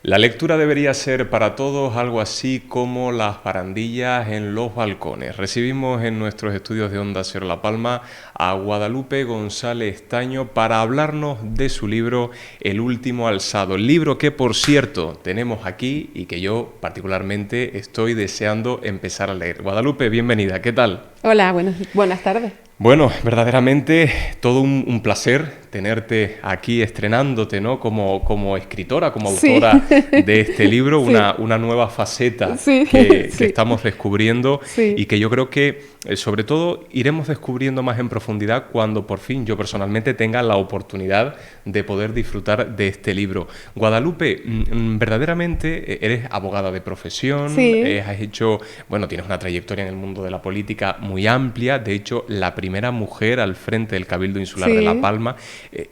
La lectura debería ser para todos algo así como las barandillas en los balcones. Recibimos en nuestros estudios de Onda Cero La Palma a Guadalupe González Taño para hablarnos de su libro El último alzado. El libro que, por cierto, tenemos aquí y que yo particularmente estoy deseando empezar a leer. Guadalupe, bienvenida, ¿qué tal? Hola, buenas tardes. Bueno, verdaderamente todo un placer tenerte aquí estrenándote, ¿no? Como escritora, como autora de este libro, sí. una nueva faceta sí. que sí. estamos descubriendo y que yo creo que sobre todo iremos descubriendo más en profundidad cuando por fin yo personalmente tenga la oportunidad de poder disfrutar de este libro. Guadalupe, verdaderamente eres abogada de profesión, has hecho, bueno, tienes una trayectoria en el mundo de la política muy amplia, de hecho la primera mujer al frente del Cabildo Insular de La Palma.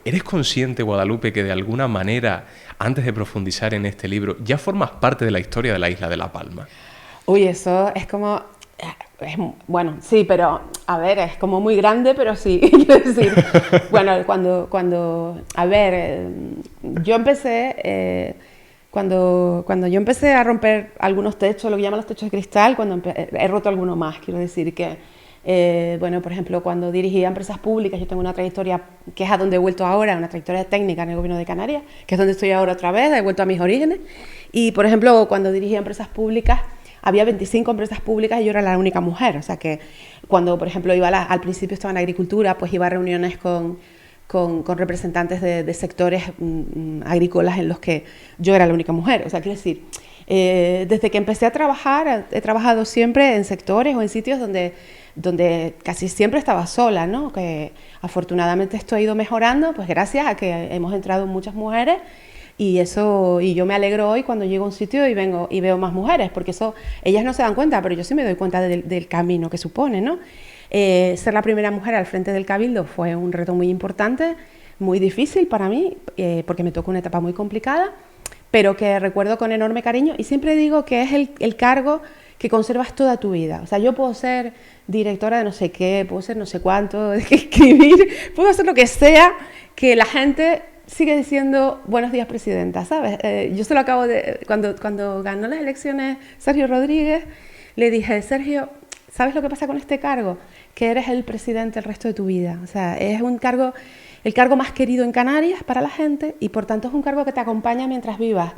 ¿Eres consciente, Guadalupe, que de alguna manera, antes de profundizar en este libro, ya formas parte de la historia de la isla de La Palma? Uy, eso es como... bueno, sí, pero a ver, es como muy grande, pero sí, quiero decir, bueno, a ver, yo empecé, cuando yo empecé a romper algunos techos, lo que llaman los techos de cristal, he roto alguno más, quiero decir que, bueno, por ejemplo, cuando dirigía empresas públicas, yo tengo una trayectoria que es a donde he vuelto ahora, una trayectoria técnica en el gobierno de Canarias, que es donde estoy ahora otra vez, he vuelto a mis orígenes, y por ejemplo, cuando dirigía empresas públicas, había 25 empresas públicas y yo era la única mujer, o sea que cuando, por ejemplo, al principio estaba en agricultura, pues iba a reuniones con representantes de sectores agrícolas en los que yo era la única mujer, o sea, quiero decir, desde que empecé a trabajar, he trabajado siempre en sectores o en sitios donde casi siempre estaba sola, ¿no? Que afortunadamente esto ha ido mejorando, pues gracias a que hemos entrado muchas mujeres. Y yo me alegro hoy cuando llego a un sitio y veo más mujeres, porque eso ellas no se dan cuenta, pero yo sí me doy cuenta del camino que supone, ¿no? Ser la primera mujer al frente del Cabildo fue un reto muy importante, muy difícil para mí, porque me tocó una etapa muy complicada, pero que recuerdo con enorme cariño y siempre digo que es el cargo que conservas toda tu vida. O sea, yo puedo ser directora de no sé qué, puedo ser no sé cuánto, escribir, puedo hacer lo que sea, que la gente sigue diciendo buenos días, presidenta, ¿sabes? Yo se lo acabo de... Cuando ganó las elecciones Sergio Rodríguez, le dije, Sergio, ¿sabes lo que pasa con este cargo? Que eres el presidente el resto de tu vida. O sea, es un cargo, el cargo más querido en Canarias para la gente y por tanto es un cargo que te acompaña mientras vivas.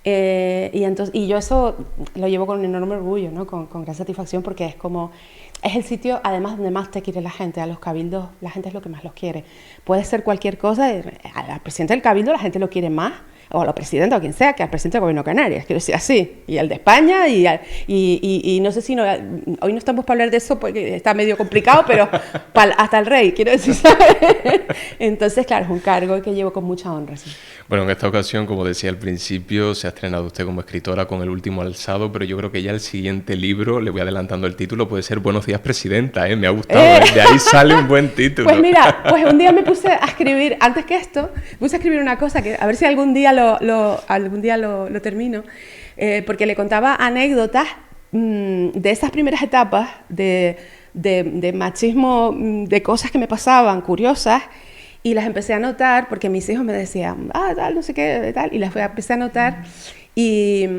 Y yo eso lo llevo con un enorme orgullo, ¿no? Con gran satisfacción, porque es el sitio además donde más te quiere la gente. A los cabildos la gente es lo que más los quiere. Puede ser cualquier cosa, al presidente del cabildo la gente lo quiere más, o a los presidentes o a quien sea, que al presidente del gobierno de Canarias, quiero decir así, y al de España, y no sé si hoy no estamos para hablar de eso porque está medio complicado, pero hasta el rey, quiero decir, ¿sabes? Entonces, claro, es un cargo que llevo con mucha honra, sí. Bueno, en esta ocasión, como decía al principio, se ha estrenado usted como escritora con El último alzado, pero yo creo que ya el siguiente libro, le voy adelantando el título, puede ser Buenos días, presidenta, ¿eh? Me ha gustado, de ahí sale un buen título. Pues mira, pues un día me puse a escribir, antes que esto, me puse a escribir una cosa que a ver si algún día lo termino, porque le contaba anécdotas de esas primeras etapas de machismo, de cosas que me pasaban, curiosas, y las empecé a anotar porque mis hijos me decían, tal, no sé qué, tal, y las empecé a anotar y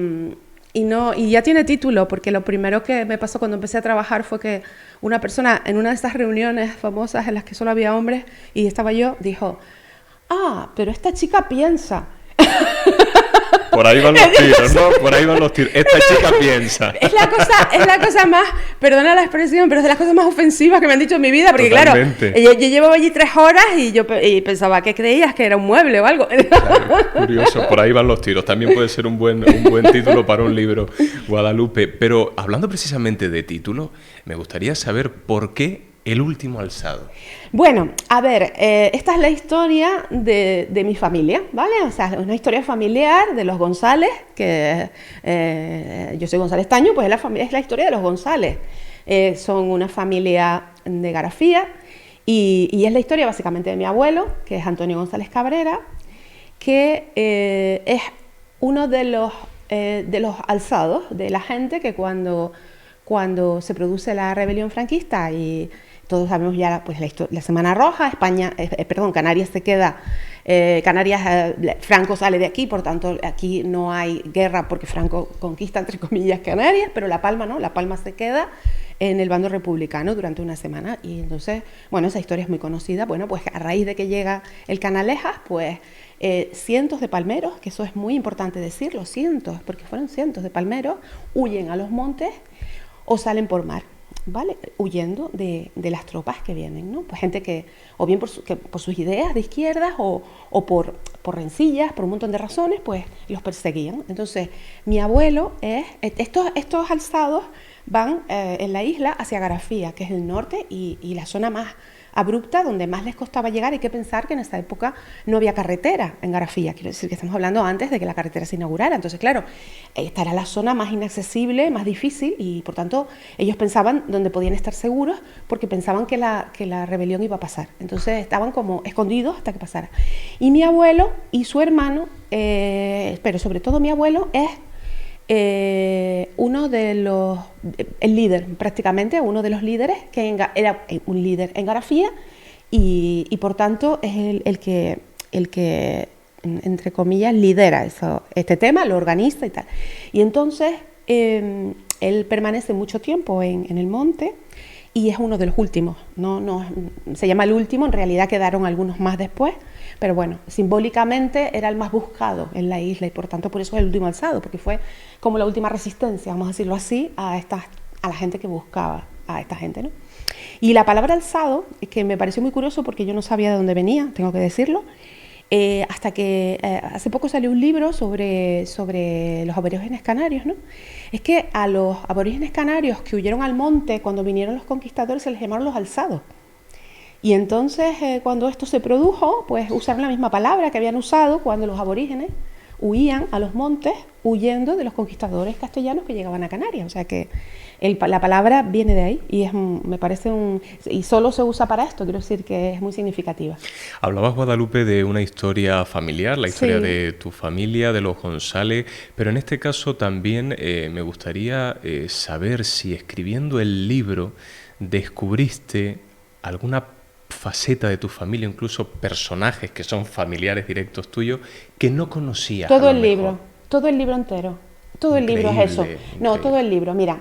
ya tiene título, porque lo primero que me pasó cuando empecé a trabajar fue que una persona en una de estas reuniones famosas en las que solo había hombres y estaba yo, dijo, pero esta chica piensa. Por ahí van los tiros, ¿no? Por ahí van los tiros. Esta chica piensa. Es la cosa más, perdona la expresión, pero es de las cosas más ofensivas que me han dicho en mi vida, porque totalmente. Claro, yo llevo allí 3 horas y pensaba que creías que era un mueble o algo. Claro, curioso, por ahí van los tiros. También puede ser un buen título para un libro, Guadalupe. Pero hablando precisamente de título, me gustaría saber por qué El último alzado. Bueno, a ver, esta es la historia de mi familia, ¿vale? O sea, es una historia familiar de los González, que yo soy González Taño, pues es la historia de los González. Son una familia de Garafía y es la historia básicamente de mi abuelo, que es Antonio González Cabrera, que es uno de los alzados de la gente que cuando se produce la rebelión franquista y todos sabemos ya pues, la Semana Roja, Canarias se queda Canarias, Franco sale de aquí, por tanto aquí no hay guerra porque Franco conquista, entre comillas, Canarias, pero La Palma no, La Palma se queda en el bando republicano durante una semana. Y entonces, bueno, esa historia es muy conocida. Bueno, pues a raíz de que llega el Canalejas, pues cientos de palmeros, que eso es muy importante decirlo, cientos, porque fueron cientos de palmeros, huyen a los montes o salen por mar, ¿vale? Huyendo de las tropas que vienen, ¿no? Pues gente que, o bien por sus ideas de izquierdas o por rencillas, por un montón de razones, pues los perseguían. Entonces, mi abuelo estos alzados van en la isla hacia Garafía, que es el norte y la zona más abrupta, donde más les costaba llegar. Hay que pensar que en esa época no había carretera en Garafía, quiero decir que estamos hablando antes de que la carretera se inaugurara. Entonces, claro, esta era la zona más inaccesible, más difícil, y por tanto ellos pensaban donde podían estar seguros, porque pensaban que la rebelión iba a pasar. Entonces estaban como escondidos hasta que pasara. Y mi abuelo y su hermano, pero sobre todo mi abuelo, es uno de los, el líder prácticamente, uno de los líderes, que era un líder en Garafía y por tanto es el que entre comillas lidera este tema, lo organiza y tal. Y entonces él permanece mucho tiempo en el monte y es uno de los últimos, no se llama el último, en realidad quedaron algunos más después, pero bueno, simbólicamente era el más buscado en la isla y por tanto por eso es el último alzado, porque fue como la última resistencia, vamos a decirlo así, a la gente que buscaba a esta gente, ¿no? Y la palabra alzado, que me pareció muy curioso porque yo no sabía de dónde venía, tengo que decirlo, hasta que hace poco salió un libro sobre los aborígenes canarios, ¿no? Es que a los aborígenes canarios que huyeron al monte cuando vinieron los conquistadores se les llamaron los alzados. Y entonces cuando esto se produjo, pues usaron la misma palabra que habían usado cuando los aborígenes huían a los montes huyendo de los conquistadores castellanos que llegaban a Canarias. O sea que la palabra viene de ahí y me parece y solo se usa para esto, quiero decir que es muy significativa. Hablabas, Guadalupe, de una historia familiar, la historia de tu familia, de los González, pero en este caso también me gustaría saber si escribiendo el libro descubriste alguna faceta de tu familia, incluso personajes que son familiares directos tuyos, que no conocías. Todo el libro entero. Todo el libro es eso. Increíble. No, todo el libro. Mira,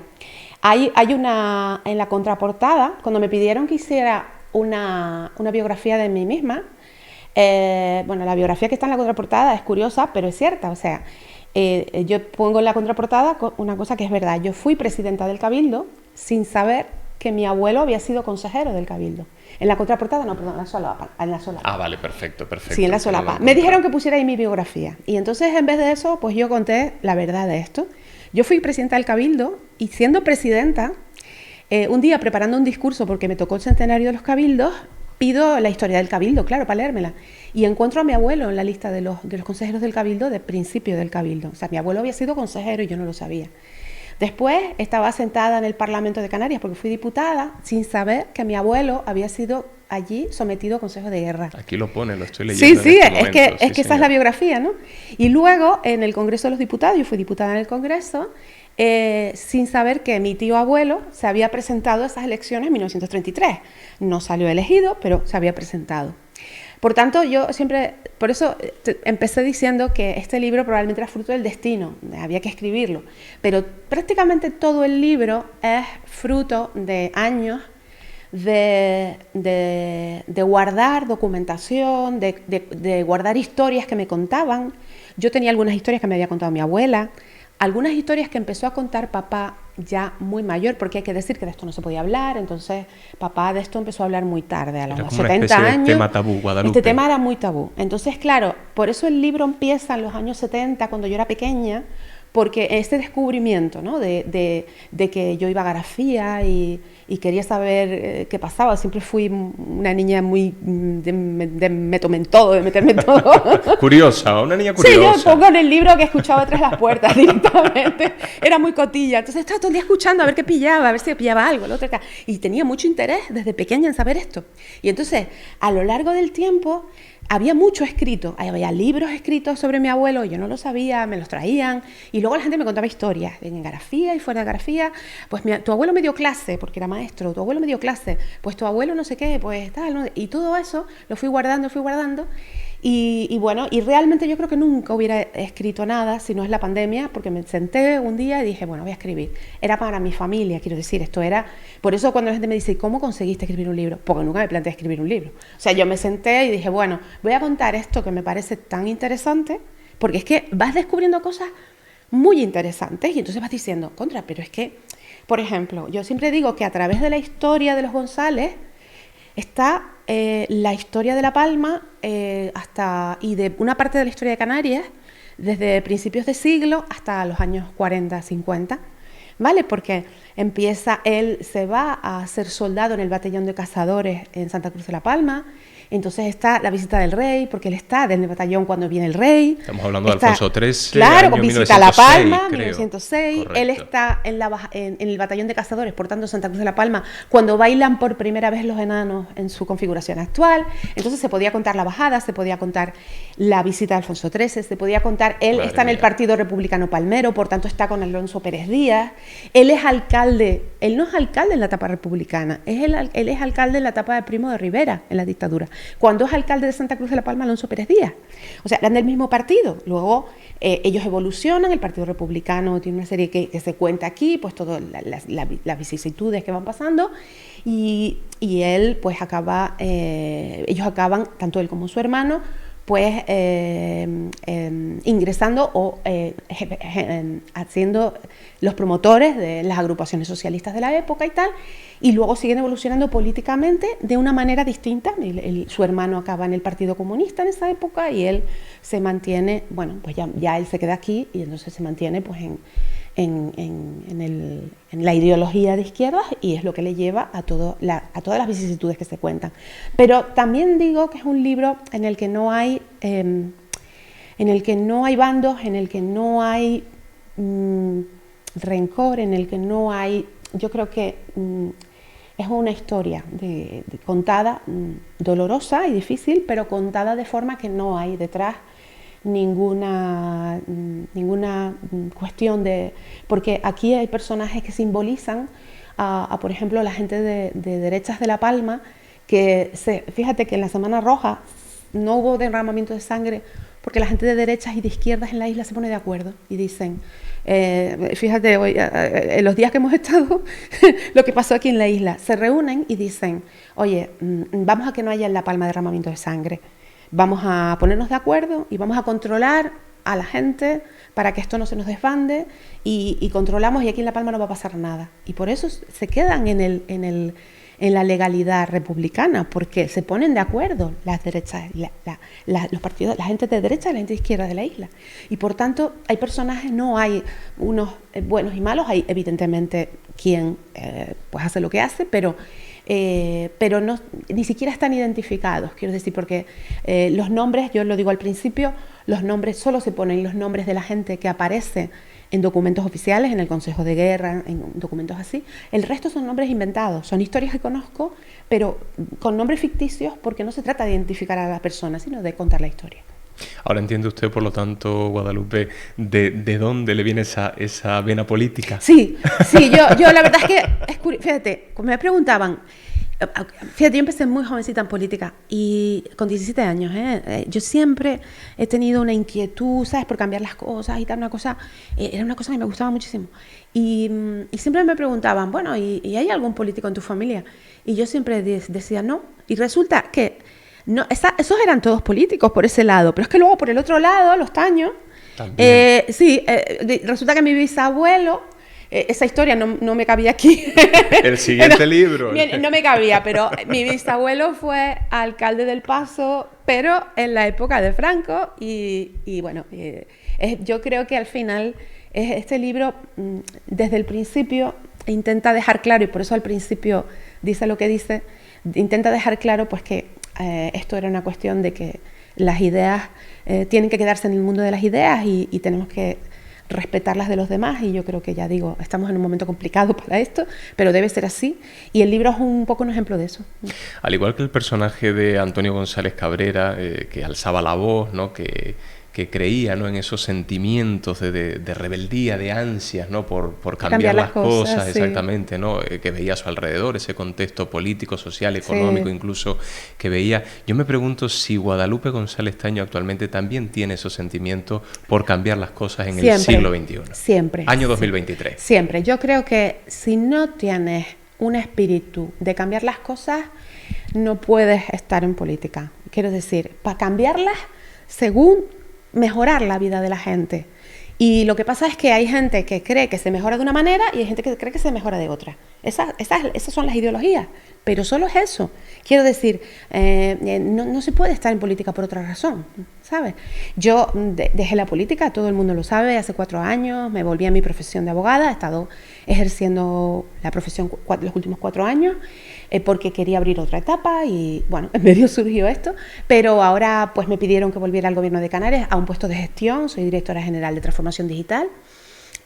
hay una, en la contraportada, cuando me pidieron que hiciera una biografía de mí misma, bueno, la biografía que está en la contraportada es curiosa, pero es cierta. O sea, yo pongo en la contraportada una cosa que es verdad. Yo fui presidenta del Cabildo sin saber que mi abuelo había sido consejero del Cabildo. En la contraportada, no, perdón, en la solapa. Ah, vale, perfecto. Sí, en la solapa. Me dijeron que pusiera ahí mi biografía. Y entonces, en vez de eso, pues yo conté la verdad de esto. Yo fui presidenta del Cabildo y siendo presidenta, un día preparando un discurso, porque me tocó el centenario de los Cabildos, pido la historia del Cabildo, claro, para leérmela. Y encuentro a mi abuelo en la lista de los consejeros del Cabildo, de principio del Cabildo. O sea, mi abuelo había sido consejero y yo no lo sabía. Después estaba sentada en el Parlamento de Canarias porque fui diputada sin saber que mi abuelo había sido allí sometido a consejo de guerra. Aquí lo pone, lo estoy leyendo. Sí, es que esa es la biografía, ¿no? Y luego en el Congreso de los Diputados, yo fui diputada en el Congreso, sin saber que mi tío abuelo se había presentado a esas elecciones en 1933. No salió elegido, pero se había presentado. Por tanto, yo siempre, por eso empecé diciendo que este libro probablemente era fruto del destino, había que escribirlo, pero prácticamente todo el libro es fruto de años de guardar documentación, de guardar historias que me contaban. Yo tenía algunas historias que me había contado mi abuela, algunas historias que empezó a contar papá ya muy mayor, porque hay que decir que de esto no se podía hablar, entonces papá de esto empezó a hablar muy tarde, a los 70 años. De tema tabú, Guadalupe. Este tema era muy tabú. Entonces, claro, por eso el libro empieza en los años 70, cuando yo era pequeña, porque este descubrimiento, ¿no? de que yo iba a Garafía y quería saber qué pasaba. Siempre fui una niña muy de meterme en todo. Curiosa, una niña curiosa. Sí, yo pongo en el libro que escuchaba tras las puertas directamente. Era muy cotilla. Entonces estaba todo el día escuchando a ver qué pillaba, a ver si pillaba algo, lo otro acá. Y tenía mucho interés desde pequeña en saber esto. Y entonces, a lo largo del tiempo, había mucho escrito, había libros escritos sobre mi abuelo, yo no lo sabía, me los traían, y luego la gente me contaba historias, en Garafía y fuera de Garafía, pues tu abuelo me dio clase, porque era maestro, tu abuelo me dio clase, pues tu abuelo no sé qué, pues tal, ¿no? Y todo eso lo fui guardando, Y bueno, y realmente yo creo que nunca hubiera escrito nada si no es la pandemia, porque me senté un día y dije, bueno, voy a escribir. Era para mi familia, quiero decir, esto era... Por eso cuando la gente me dice, ¿cómo conseguiste escribir un libro? Porque nunca me planteé escribir un libro. O sea, yo me senté y dije, bueno, voy a contar esto que me parece tan interesante, porque es que vas descubriendo cosas muy interesantes y entonces vas diciendo, contra, pero es que, por ejemplo, yo siempre digo que a través de la historia de los González está la historia de La Palma y de una parte de la historia de Canarias, desde principios de siglo hasta los años 40, 50, ¿vale? Porque él se va a ser soldado en el batallón de cazadores en Santa Cruz de La Palma. Entonces está la visita del rey, porque él está en el batallón cuando viene el rey. Estamos hablando de Alfonso XIII, claro, con visita a La Palma, creo. 1906. Correcto. Él está en el batallón de cazadores, por tanto, Santa Cruz de La Palma, cuando bailan por primera vez los enanos en su configuración actual. Entonces se podía contar la bajada, se podía contar la visita de Alfonso XIII, se podía contar... Él Madre está en el mía. Partido Republicano Palmero, por tanto está con Alonso Pérez Díaz. Él es alcalde, él no es alcalde en la etapa republicana, él es alcalde en la etapa de Primo de Rivera, en la dictadura. Cuando es alcalde de Santa Cruz de La Palma, Alonso Pérez Díaz. O sea, eran del mismo partido. Luego ellos evolucionan, el Partido Republicano tiene una serie que se cuenta aquí, pues todas las vicisitudes que van pasando, y él pues ellos acaban, tanto él como su hermano, pues ingresando o haciendo los promotores de las agrupaciones socialistas de la época y tal, y luego siguen evolucionando políticamente de una manera distinta. Su hermano acaba en el Partido Comunista en esa época y él se mantiene, bueno, pues ya él se queda aquí y entonces se mantiene pues en la ideología de izquierdas, y es lo que le lleva a todas las vicisitudes que se cuentan. Pero también digo que es un libro en el que no hay bandos, en el que no hay rencor, en el que no hay... Yo creo que es una historia contada, dolorosa y difícil, pero contada de forma que no hay detrás ninguna cuestión de... Porque aquí hay personajes que simbolizan por ejemplo, la gente de derechas de La Palma, que fíjate que en la Semana Roja no hubo derramamiento de sangre porque la gente de derechas y de izquierdas en la isla se pone de acuerdo y dicen, fíjate, hoy, en los días que hemos estado, lo que pasó aquí en la isla, se reúnen y dicen, oye, vamos a que no haya en La Palma derramamiento de sangre, vamos a ponernos de acuerdo y vamos a controlar a la gente para que esto no se nos desbande, y controlamos, y aquí en La Palma no va a pasar nada. Y por eso se quedan en la legalidad republicana, porque se ponen de acuerdo las derechas, los partidos, la gente de derecha y la gente de izquierda de la isla. Y por tanto, hay personajes, no hay unos buenos y malos, hay evidentemente quien pues hace lo que hace, pero no, ni siquiera están identificados, quiero decir, porque los nombres, yo lo digo al principio, los nombres solo se ponen los nombres de la gente que aparece en documentos oficiales, en el Consejo de Guerra, en documentos así. El resto son nombres inventados, son historias que conozco, pero con nombres ficticios, porque no se trata de identificar a la persona, sino de contar la historia. Ahora entiende usted, por lo tanto, Guadalupe, de dónde le viene esa vena política. Sí, yo la verdad es que, fíjate, me preguntaban, fíjate, yo empecé muy jovencita en política y con 17 años, yo siempre he tenido una inquietud, ¿sabes?, por cambiar las cosas y tal, era una cosa que me gustaba muchísimo. Y siempre me preguntaban, bueno, ¿y hay algún político en tu familia? Y yo siempre decía no, y resulta que no, esos eran todos políticos por ese lado, pero es que luego por el otro lado, los Taños, resulta que mi bisabuelo, esa historia no me cabía aquí. El siguiente libro. No me cabía, pero mi bisabuelo fue alcalde del Paso, pero en la época de Franco, y bueno, yo creo que al final este libro, desde el principio, intenta dejar claro, y por eso al principio dice lo que dice, intenta dejar claro pues que esto era una cuestión de que las ideas tienen que quedarse en el mundo de las ideas y tenemos que respetar las de los demás, y yo creo que, ya digo, estamos en un momento complicado para esto, pero debe ser así, y el libro es un poco un ejemplo de eso. Al igual que el personaje de Antonio González Cabrera, que alzaba la voz, ¿no?, que que creía, ¿no?, en esos sentimientos de rebeldía, de ansias, ¿no?, por cambiar las cosas, sí. exactamente, ¿no?, que veía a su alrededor, ese contexto político, social, económico, sí. incluso que veía. Yo me pregunto si Guadalupe González Taño actualmente también tiene esos sentimientos por cambiar las cosas en el siglo XXI. Siempre. Año 2023. Siempre. Yo creo que si no tienes un espíritu de cambiar las cosas, no puedes estar en política. Quiero decir, para cambiarlas según mejorar la vida de la gente. Y lo que pasa es que hay gente que cree que se mejora de una manera y hay gente que cree que se mejora de otra. Esas son las ideologías, pero solo es eso. Quiero decir, no se puede estar en política por otra razón, ¿sabes? Yo dejé la política, todo el mundo lo sabe, hace 4 años, me volví a mi profesión de abogada, he estado ejerciendo la profesión los últimos 4 años, porque quería abrir otra etapa y, bueno, en medio surgió esto, pero ahora pues me pidieron que volviera al Gobierno de Canarias a un puesto de gestión, soy directora general de transformación digital,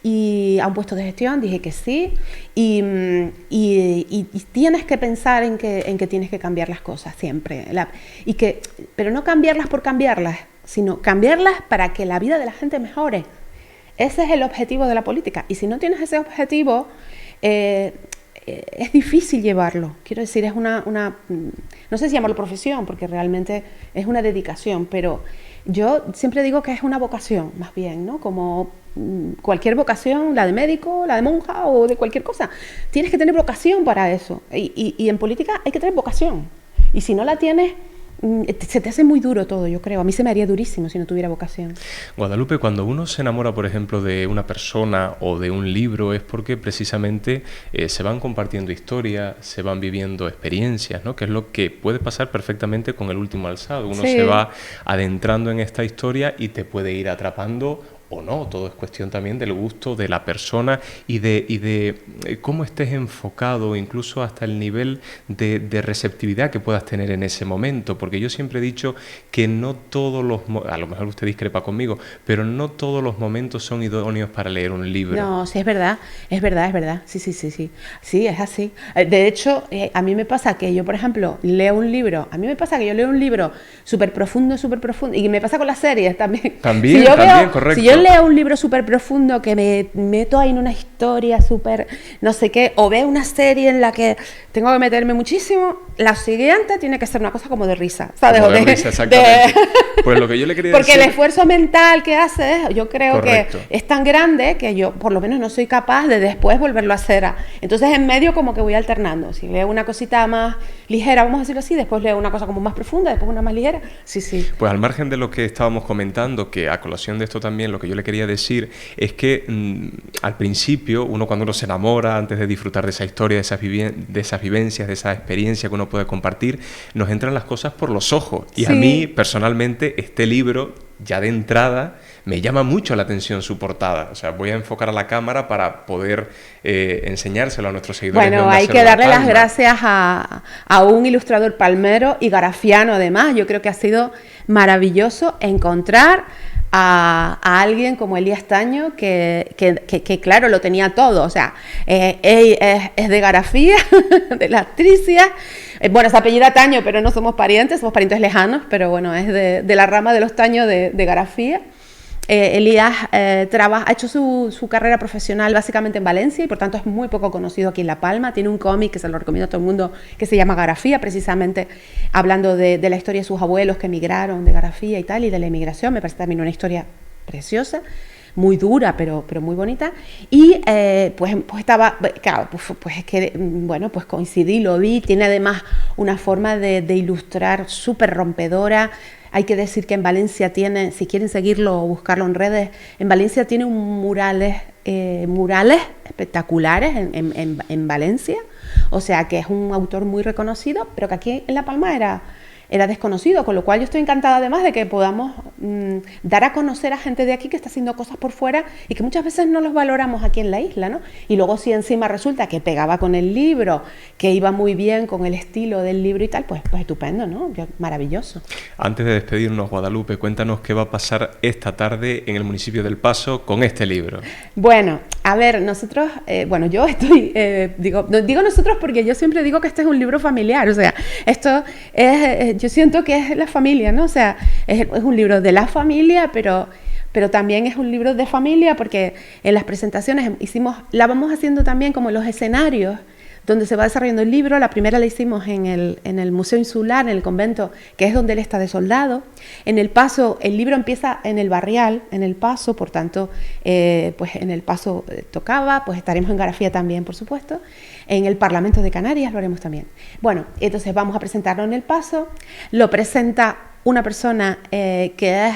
y a un puesto de gestión dije que sí, y tienes que pensar en que tienes que cambiar las cosas siempre, pero no cambiarlas por cambiarlas, sino cambiarlas para que la vida de la gente mejore. Ese es el objetivo de la política, y si no tienes ese objetivo, es difícil llevarlo. Quiero decir, es no sé si llamarlo profesión, porque realmente es una dedicación, pero yo siempre digo que es una vocación, más bien, ¿no? Como cualquier vocación, la de médico, la de monja o de cualquier cosa. Tienes que tener vocación para eso. Y en política hay que tener vocación. Y si no la tienes, se te hace muy duro todo, yo creo. A mí se me haría durísimo si no tuviera vocación. Guadalupe, cuando uno se enamora, por ejemplo, de una persona o de un libro, es porque precisamente se van compartiendo historias, se van viviendo experiencias, ¿no?, que es lo que puede pasar perfectamente con El último alzado. Uno se va adentrando en esta historia y te puede ir atrapando o no. Todo es cuestión también del gusto de la persona y de cómo estés enfocado, incluso hasta el nivel de receptividad que puedas tener en ese momento, porque yo siempre he dicho que no todos a lo mejor usted discrepa conmigo, pero no todos los momentos son idóneos para leer un libro. No, sí, es verdad, sí, es así. De hecho, a mí me pasa que yo, por ejemplo, leo un libro súper profundo, y me pasa con las series también. También, correcto. Si yo leo un libro súper profundo que me meto ahí en una historia súper no sé qué, o veo una serie en la que tengo que meterme muchísimo, la siguiente tiene que ser una cosa como de risa, ¿sabes? Como de risa, exactamente. Pues lo que yo le quería porque decir... el esfuerzo mental que haces, yo creo correcto, que es tan grande que yo por lo menos no soy capaz de después volverlo a hacer. Entonces en medio como que voy alternando. Si leo una cosita más ligera, vamos a decirlo así, después leo una cosa como más profunda, después una más ligera. Sí. Pues al margen de lo que estábamos comentando, que a colación de esto también lo que yo le quería decir es que al principio, cuando uno se enamora, antes de disfrutar de esa historia, de esas vivencias, de esa experiencia que uno puede compartir, nos entran las cosas por los ojos. Y a mí, personalmente, este libro, ya de entrada, me llama mucho la atención su portada. O sea, voy a enfocar a la cámara para poder enseñárselo a nuestros seguidores. Bueno, hay que darle las gracias a un ilustrador palmero y garafiano, además. Yo creo que ha sido maravilloso encontrar a alguien como Elías Taño, que claro, lo tenía todo. O sea, es de Garafía, de la Tricia. Bueno, se apellida Taño, pero no somos parientes lejanos, pero bueno, es de la rama de los Taño de Garafía. Elías ha hecho su carrera profesional básicamente en Valencia y por tanto es muy poco conocido aquí en La Palma. Tiene un cómic que se lo recomiendo a todo el mundo que se llama Garafía, precisamente hablando de la historia de sus abuelos que emigraron de Garafía y tal, y de la emigración. Me parece también una historia preciosa, muy dura, pero muy bonita. Y pues estaba, claro, pues es que, bueno, pues coincidí, lo vi. Tiene además una forma de ilustrar súper rompedora. Hay que decir que en Valencia tiene, si quieren seguirlo o buscarlo en redes, en Valencia tiene murales espectaculares en Valencia. O sea que es un autor muy reconocido, pero que aquí en La Palma era desconocido, con lo cual yo estoy encantada además de que podamos dar a conocer a gente de aquí que está haciendo cosas por fuera y que muchas veces no los valoramos aquí en la isla, ¿no? Y luego si encima resulta que pegaba con el libro, que iba muy bien con el estilo del libro y tal, pues estupendo, ¿no? Maravilloso. Antes de despedirnos, Guadalupe, cuéntanos qué va a pasar esta tarde en el municipio del Paso con este libro. Bueno, A ver, nosotros, bueno, yo estoy, digo nosotros porque yo siempre digo que este es un libro familiar, o sea, esto es, yo siento que es la familia, ¿no? O sea, es un libro de la familia, pero también es un libro de familia porque en las presentaciones la vamos haciendo también como los escenarios donde se va desarrollando el libro. La primera la hicimos en el Museo Insular, en el convento, que es donde él está de soldado. En El Paso, el libro empieza en el Barrial, en El Paso, por tanto, pues en El Paso tocaba, pues estaremos en Garafía también, por supuesto. En el Parlamento de Canarias lo haremos también. Bueno, entonces vamos a presentarlo en El Paso. Lo presenta una persona que es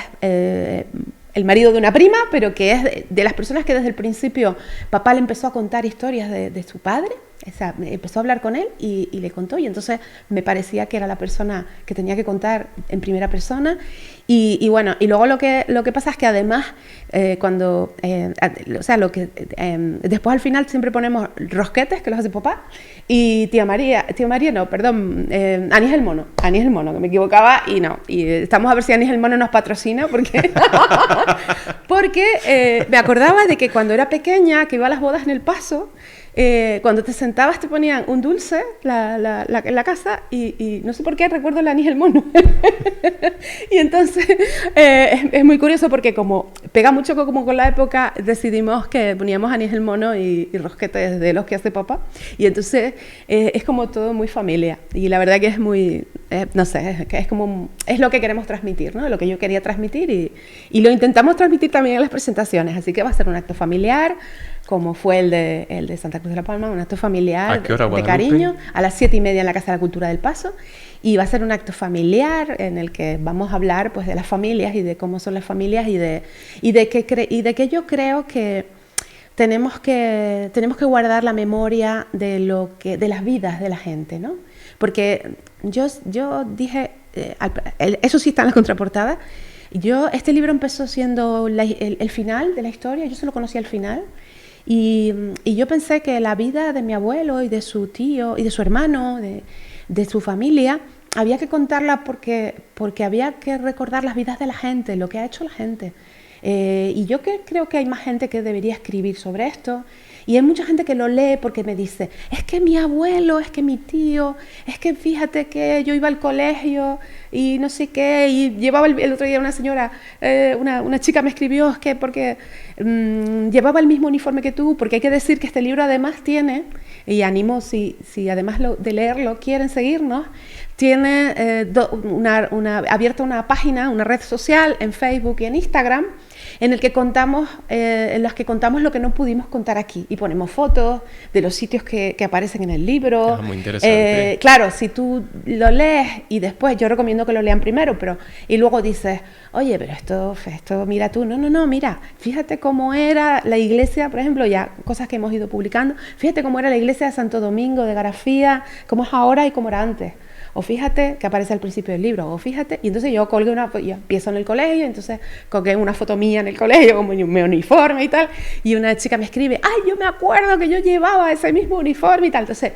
el marido de una prima, pero que es de las personas que desde el principio papá le empezó a contar historias de su padre. O sea, empezó a hablar con él y le contó, y entonces me parecía que era la persona que tenía que contar en primera persona. Y bueno, y luego lo que pasa es que además después al final siempre ponemos rosquetes, que los hace papá, y Anís el Mono, que me equivocaba, y estamos a ver si Anís el Mono nos patrocina, porque me acordaba de que cuando era pequeña, que iba a las bodas en El Paso, cuando te sentabas te ponían un dulce en la casa, y no sé por qué recuerdo el Anís el Mono. Y entonces es muy curioso porque como pega mucho como con la época, decidimos que poníamos Anís el Mono y rosquetes de los que hace papá, y entonces es como todo muy familia, y la verdad que es muy, no sé, es lo que queremos transmitir, ¿no? Lo que yo quería transmitir, y lo intentamos transmitir también en las presentaciones, así que va a ser un acto familiar, como fue el de Santa Cruz de la Palma, un acto familiar de cariño, a las 7:30 en la Casa de la Cultura del Paso, y va a ser un acto familiar en el que vamos a hablar, pues, de las familias y de cómo son las familias, y de que yo creo que tenemos que guardar la memoria de las vidas de la gente, ¿no? Porque yo dije, eso sí está en la contraportada. Este libro empezó siendo el final de la historia, yo solo conocía el final. Y yo pensé que la vida de mi abuelo y de su tío y de su hermano, de su familia, había que contarla porque había que recordar las vidas de la gente, lo que ha hecho la gente. Y yo creo que hay más gente que debería escribir sobre esto. Y hay mucha gente que lo lee porque me dice, es que mi abuelo, es que mi tío, es que fíjate que yo iba al colegio y no sé qué, y llevaba el otro día una señora, una chica me escribió, es que porque llevaba el mismo uniforme que tú, porque hay que decir que este libro además tiene, y animo si además de leerlo quieren seguirnos, tiene abierta una página, una red social en Facebook y en Instagram, en las que contamos lo que no pudimos contar aquí, y ponemos fotos de los sitios que aparecen en el libro. Es muy interesante. Claro, si tú lo lees y después, yo recomiendo que lo lean primero, y luego dices, oye, pero esto mira tú, no, mira, fíjate cómo era la iglesia, por ejemplo, ya cosas que hemos ido publicando, fíjate cómo era la iglesia de Santo Domingo de Garafía, cómo es ahora y cómo era antes. O fíjate, que aparece al principio del libro, o fíjate, y entonces yo empiezo en el colegio, entonces colgué una foto mía en el colegio, como mi uniforme y tal, y una chica me escribe, ay, yo me acuerdo que yo llevaba ese mismo uniforme y tal. Entonces,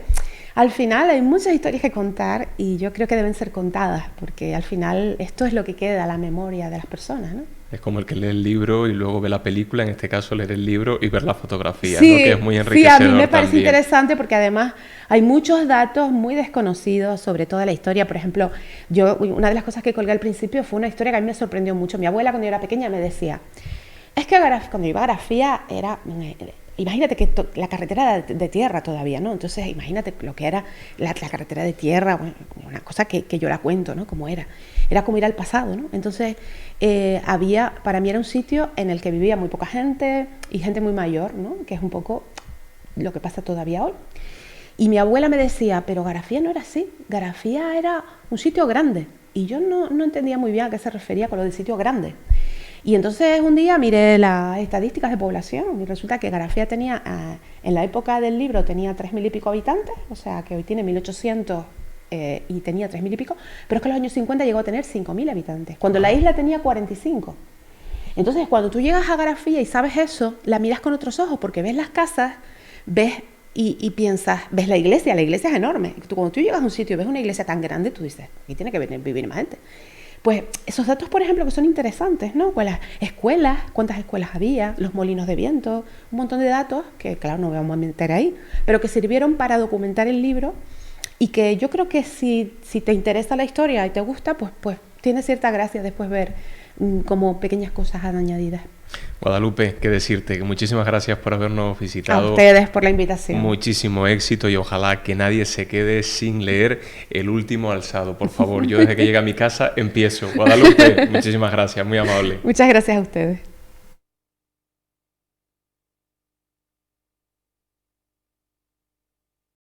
al final hay muchas historias que contar, y yo creo que deben ser contadas, porque al final esto es lo que queda, la memoria de las personas, ¿no? Es como el que lee el libro y luego ve la película, en este caso leer el libro y ver la fotografía, sí, ¿no? Que es muy enriquecedor. Sí, a mí me parece interesante porque además hay muchos datos muy desconocidos sobre toda la historia. Por ejemplo, una de las cosas que colgué al principio fue una historia que a mí me sorprendió mucho. Mi abuela, cuando yo era pequeña, me decía, es que cuando iba a Garafía era... Imagínate que la carretera de tierra todavía, ¿no? Entonces, imagínate lo que era la carretera de tierra, una cosa que yo la cuento, ¿no? Como era. Era como ir al pasado, ¿no? Entonces, para mí era un sitio en el que vivía muy poca gente y gente muy mayor, ¿no? Que es un poco lo que pasa todavía hoy. Y mi abuela me decía, pero Garafía no era así, Garafía era un sitio grande. Y yo no entendía muy bien a qué se refería con lo del sitio grande. Y entonces un día miré las estadísticas de población y resulta que Garafía tenía, en la época del libro, tenía 3.000 y pico habitantes, o sea que hoy tiene 1.800 y tenía 3.000 y pico, pero es que en los años 50 llegó a tener 5.000 habitantes, cuando la isla tenía 45. Entonces cuando tú llegas a Garafía y sabes eso, la miras con otros ojos porque ves las casas, ves y piensas, ves la iglesia es enorme. Cuando tú llegas a un sitio y ves una iglesia tan grande, tú dices, aquí tiene que vivir más gente. pues esos datos, por ejemplo, que son interesantes, ¿no? Pues las escuelas, cuántas escuelas había, los molinos de viento, un montón de datos que, claro, no vamos a meter ahí, pero que sirvieron para documentar el libro y que yo creo que si te interesa la historia y te gusta, pues tiene cierta gracia después ver como pequeñas cosas añadidas. Guadalupe, qué decirte, que muchísimas gracias por habernos visitado. A ustedes por la invitación. Muchísimo éxito y ojalá que nadie se quede sin leer El último alzado. Por favor, yo desde que llegue a mi casa empiezo. Guadalupe, muchísimas gracias, muy amable. Muchas gracias a ustedes.